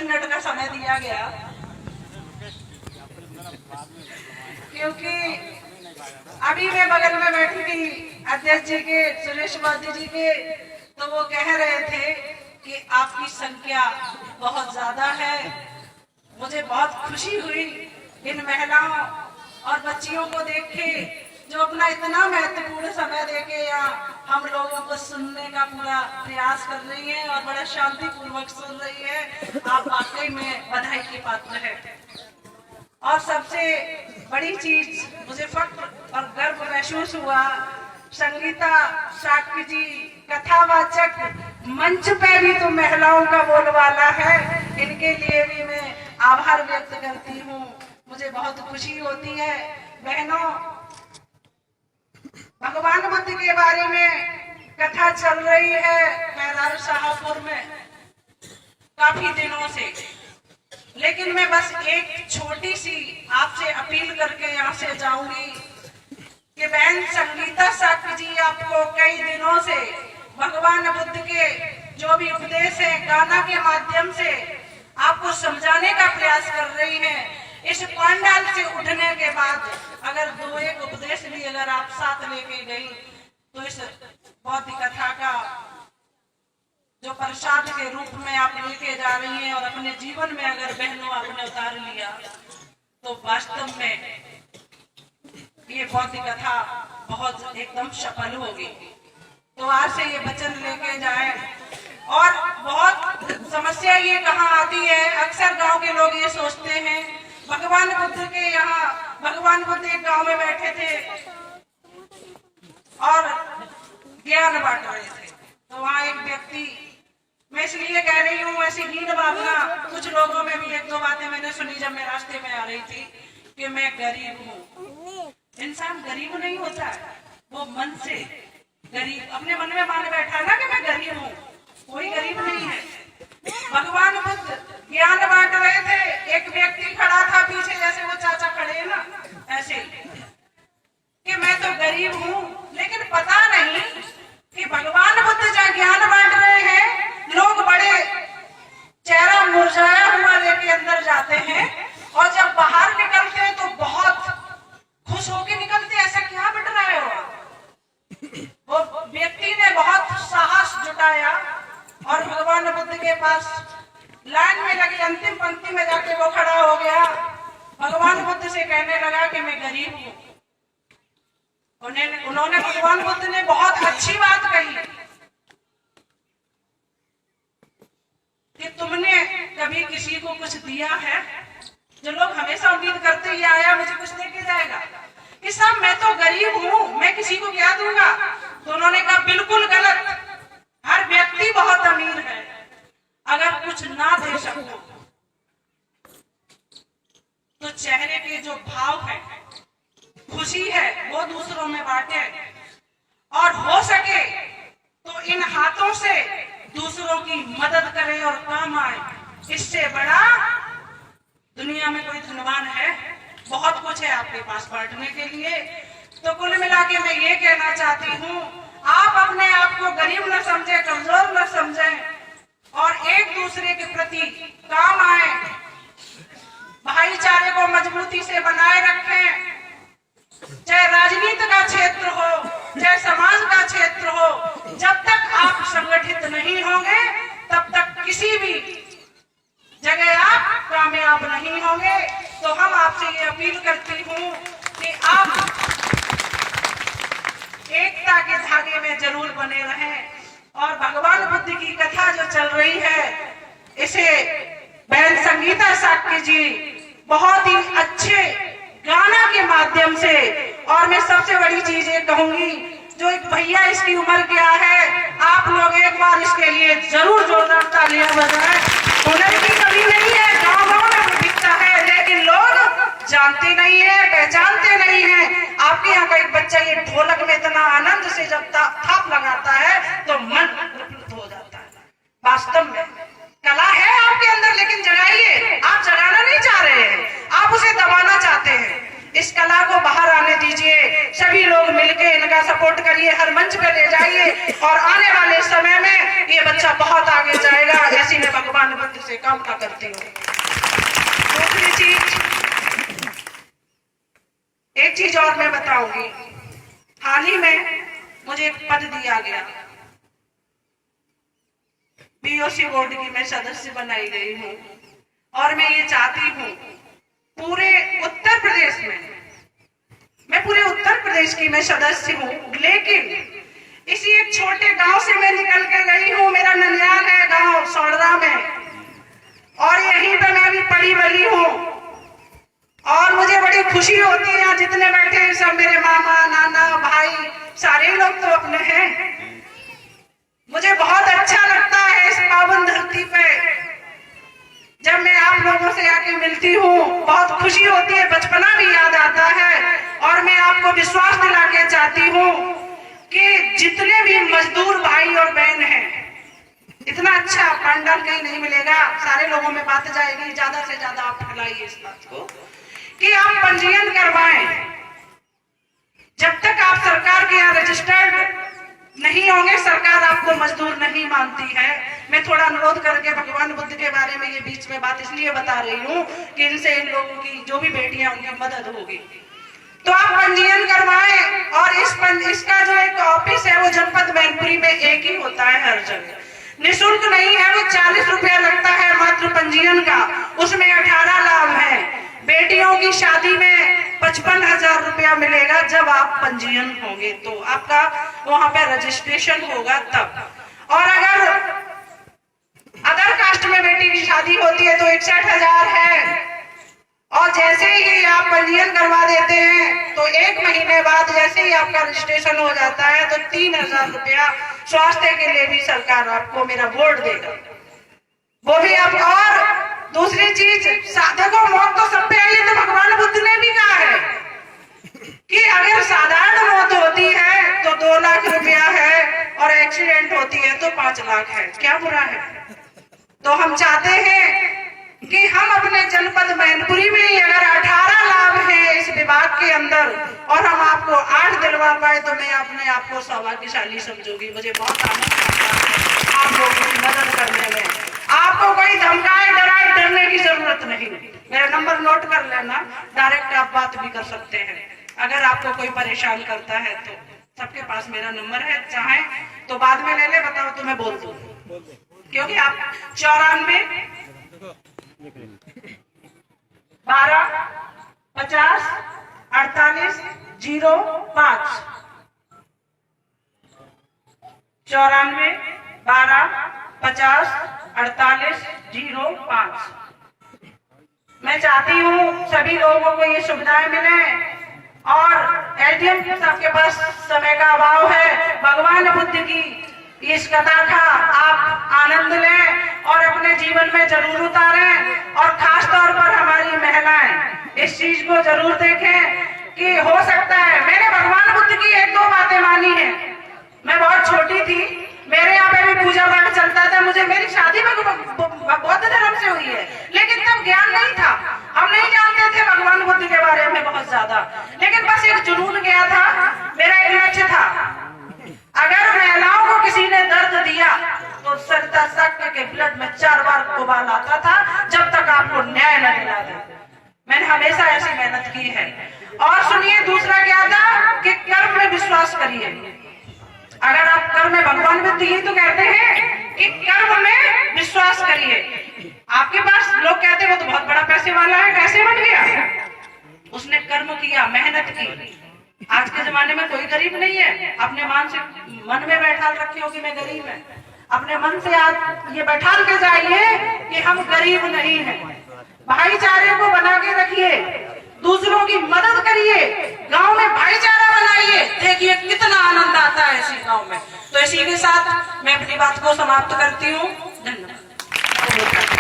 Minute का समय दिया गया, क्योंकि अभी मैं बगल में बैठी थी अध्यक्ष जी के, सुरेश वादी जी के, तो वो कह रहे थे कि आपकी संख्या बहुत ज्यादा है। मुझे बहुत खुशी हुई इन महिलाओं और बच्चियों को देख के, जो अपना इतना महत्वपूर्ण समय देके यहाँ हम लोगों को सुनने का पूरा प्रयास कर रही हैं और बड़ा शांतिपूर्वक सुन रही है। आप वाकई में बधाई के पात्र हैं। और सबसे बड़ी चीज मुझे फख्र और गर्व महसूस हुआ, संगीता साक्य जी कथावाचक मंच पे भी तो महिलाओं का बोलबाला है, इनके लिए भी मैं आभार व्यक्त करती हूँ। मुझे बहुत खुशी होती है। बहनों, भगवान बुद्ध के बारे में कथा चल रही है खैरार शाहपुर में काफी दिनों से, लेकिन मैं बस एक छोटी सी आपसे अपील करके यहाँ से जाऊंगी कि बहन संगीता साक्य जी आपको कई दिनों से भगवान बुद्ध के जो भी उपदेश है गाना के माध्यम से आपको समझाने का प्रयास कर रही हैं। इस पंडाल से उठने के बाद अगर दो एक उपदेश भी अगर आप साथ लेके गई तो इस बौद्ध कथा का जो प्रसाद के रूप में आप लेके जा रही हैं और अपने जीवन में अगर बहनों आपने उतार लिया तो वास्तव में ये बौद्ध कथा बहुत एकदम सफल होगी। तो आज से ये वचन लेके जाए। और बहुत समस्या ये कहाँ आती है, अक्सर गांव के लोग ये सोचते हैं भगवान बुद्ध के यहाँ, भगवान बुद्ध एक गांव में बैठे थे और ज्ञान बांट रहे थे, तो वहाँ एक व्यक्ति, मैं इसलिए कह रही हूँ ऐसी हीन भावना कुछ लोगों में भी एक दो बातें मैंने सुनी जब मैं रास्ते में आ रही थी कि मैं गरीब हूँ। इंसान गरीब नहीं होता है, वो मन से गरीब अपने मन में मान बैठा ना कि मैं गरीब हूँ, कोई गरीब नहीं है। भगवान बुद्ध ज्ञान बांट रहे थे, एक व्यक्ति खड़ा था पीछे, जैसे वो चाचा खड़े हैं ना ऐसे, कि मैं तो गरीब हूँ, लेकिन पता नहीं कि भगवान बुद्ध जहाँ ज्ञान बांट रहे हैं, लोग बड़े चेहरा मुरझाया हुआ लेके अंदर जाते हैं और जब बाहर निकलते हैं तो बहुत खुश होके निकलते। ऐसा क्या बट रहे हो? वो व्यक्ति ने बहुत साहस जुटाया और भगवान बुद्ध के पास लाइन में लगी अंतिम पंक्ति में जाके वो खड़ा हो गया। भगवान बुद्ध से कहने लगा कि मैं गरीब हूँ। उन्होंने भगवान बुद्ध ने बहुत अच्छी बात कही कि तुमने कभी किसी को कुछ दिया है? जो लोग हमेशा उम्मीद करते ही आया मुझे कुछ देके जाएगा, कि सब मैं तो गरीब हूँ, मैं किसी को क्या दूंगा? तो उन्होंने कहा बिल्कुल गलत, हर व्यक्ति बहुत अमीर है, अगर कुछ ना दे सको तो चेहरे के जो भाव है, खुशी है, वो दूसरों में बांटे और हो सके तो इन हाथों से दूसरों की मदद करे और काम आए। इससे बड़ा दुनिया में कोई धनवान है? बहुत कुछ है आपके पास बांटने के लिए। तो कुल मिला के मैं ये कहना चाहती हूँ, आप अपने आप को गरीब न समझे, कमजोर न समझें और एक दूसरे के प्रति काम आए, भाईचारे को मजबूती से बनाए रखें। चाहे राजनीति का क्षेत्र हो, चाहे समाज का क्षेत्र हो, जब तक आप संगठित नहीं होंगे तब तक किसी भी जगह आप कामयाब नहीं होंगे। तो हम आपसे ये अपील करती हूँ कि आप एकता के धागे में जरूर बने रहें और भगवान बुद्ध की कथा जो चल रही है, इसे बहन संगीता साक्य जी बहुत ही अच्छे गाना के माध्यम से, और मैं सबसे बड़ी चीज ये कहूंगी, जो एक भैया इसकी उम्र क्या है, आप लोग एक बार इसके लिए जरूर जोरदार तालियां बजाएं। हुनर की कमी नहीं है, गाँव में दिखता है, लेकिन लोग जानते नहीं है, पहचानते नहीं है। आपके यहाँ का एक बच्चा ये ढोलक में इतना आनंद से जब थाप लगाता है तो मन प्रफुल्लित हो जाता है। वास्तव में कला है आपके अंदर, लेकिन जगाइए। आप जगाना नहीं चाह रहे हैं, आप उसे दबाना चाहते हैं। इस कला को बाहर आने दीजिए, सभी लोग मिलके इनका करिएगा, सपोर्ट करिए, हर मंच पे ले जाइए और आने वाले समय में ये बच्चा बहुत आगे जाएगा, ऐसी मैं भगवान बुद्ध से कामना करती हूँ। दूसरी चीज, एक चीज और मैं बताऊंगी। हाल ही में मुझे एक पद दिया गया, बीओसी बोर्ड की मैं सदस्य बनाई गई हूँ और मैं ये चाहती हूँ पूरे उत्तर प्रदेश में, मैं पूरे उत्तर प्रदेश की मैं सदस्य हूँ, लेकिन इसी एक छोटे गांव से मैं निकल के गई हूँ। मेरा ननियाल है गांव सोडरा में और यहीं पे मैं भी पली बड़ी हूँ और मुझे बड़ी खुशी होती है। यहाँ जितने बैठे हैं सब मेरे मामा, नाना, भाई, सारे लोग तो अपने हैं। मुझे बहुत अच्छा लगता है इस पावन धरती पे जब मैं आप लोगों से आके मिलती हूँ, बहुत खुशी होती है, बचपना भी याद आता है। और मैं आपको विश्वास दिला के चाहती हूँ कि जितने भी मजदूर भाई और बहन हैं, इतना अच्छा पंडाल कहीं नहीं मिलेगा, सारे लोगों में बात जाएगी। ज्यादा से ज्यादा आप फैलाइए इस बात को कि आप पंजीयन करवाएं। जब तक आप सरकार के यहाँ रजिस्टर्ड नहीं होंगे, सरकार आपको मजदूर नहीं मानती है। मैं थोड़ा अनुरोध करके भगवान बुद्ध के बारे में ये बीच में बात इसलिए बता रही हूँ कि इनसे इन लोगों की जो भी बेटियां उनकी मदद होगी। तो आप पंजीयन करवाएं और इसका जो एक ऑफिस है वो जनपद मैनपुरी में एक ही होता है, हर जगह निःशुल्क नहीं है। वो 40 रुपया लगता है मात्र पंजीयन का, उसमें 18 लाभ है। बेटियों की शादी में 55,000 रुपया मिलेगा जब आप पंजीयन होंगे, तो आपका वहां पे रजिस्ट्रेशन होगा तब। और अगर अदर कास्ट में बेटी की शादी होती है तो 61,000 है। और जैसे ही आप पंजीयन करवा देते हैं तो 1 महीने बाद जैसे ही आपका रजिस्ट्रेशन हो जाता है तो 3,000 रुपया स्वास्थ्य के लिए भी सरकार आपको, मेरा बोर्ड देगा, वो भी आप। और दूसरी चीज, देखो मौत तो सब पे आई है, तो भगवान बुद्ध ने भी कहा है कि अगर साधारण मौत होती है तो 2 लाख रुपया है और एक्सीडेंट होती है तो 5 लाख है, क्या बुरा है। तो हम चाहते हैं कि हम अपने जनपद मैनपुरी में ही अगर 18 लाभ है इस विभाग के अंदर और हम आपको 8 दिलवा पाए तो मैं अपने आप को सौभाग्यशाली समझूंगी। मुझे बहुत आनंद आता है आप लोगों की मदद करने में। आपको कोई धमकाए डराए डरने की जरूरत नहीं। मेरा नंबर नोट कर लेना, डायरेक्ट आप बात भी कर सकते हैं अगर आपको कोई परेशान करता है तो। सबके पास मेरा नंबर है, चाहे तो बाद में ले ले, बताओ तो मैं बोल दूं, क्योंकि आप 94 12 50 48 05 94 12 50 48 05। मैं चाहती हूँ सभी लोगों को ये सुविधाएं मिले और एटीएम सबके पास समय का अभाव है। भगवान बुद्ध की इस कथा का आप आनंद लें और अपने जीवन में जरूर उतारें। और खास तौर पर हमारी महिलाएं इस चीज को जरूर देखें कि हो सकता है, मैंने भगवान बुद्ध की 1-2 बातें मानी है। मैं बहुत छोटी थी, मेरे यहाँ पे भी पूजा पाठ चलता था, मुझे मेरी शादी बौद्ध धर्म से हुई है, लेकिन तब ज्ञान नहीं था, हम नहीं जानते थे भगवान बुद्ध के बारे में बहुत ज्यादा, लेकिन बस एक जुनून गया था, मेरा एक लक्ष्य था। अगर महिलाओं को किसी ने दर्द दिया तो सरिता शक्ति के ब्लड में 4 बार उबाल आता था जब तक आपको न्याय न दिला दे। मैंने हमेशा ऐसी मेहनत की है। और सुनिए, दूसरा क्या था कि कर्म में विश्वास करिए। अगर आप कर्म में, भगवान बुद्ध ये तो कहते हैं कि कर्म में विश्वास करिए। आपके पास लोग कहते हैं वो तो बहुत बड़ा पैसे वाला है, कैसे बन गया? उसने कर्म किया, मेहनत की। आज के जमाने में कोई गरीब नहीं है। अपने मन में बैठा रखे हो कि मैं गरीब है, अपने मन से आज ये बैठा के जाइए कि हम गरीब नहीं हैं। भाईचारे को बना के रखिए, दूसरों की मदद करिए, गांव में भाईचारा बनाइए, देखिए कितना आनंद आता है इसी गांव में। तो इसी के साथ मैं अपनी बात को समाप्त करती हूँ। धन्यवाद।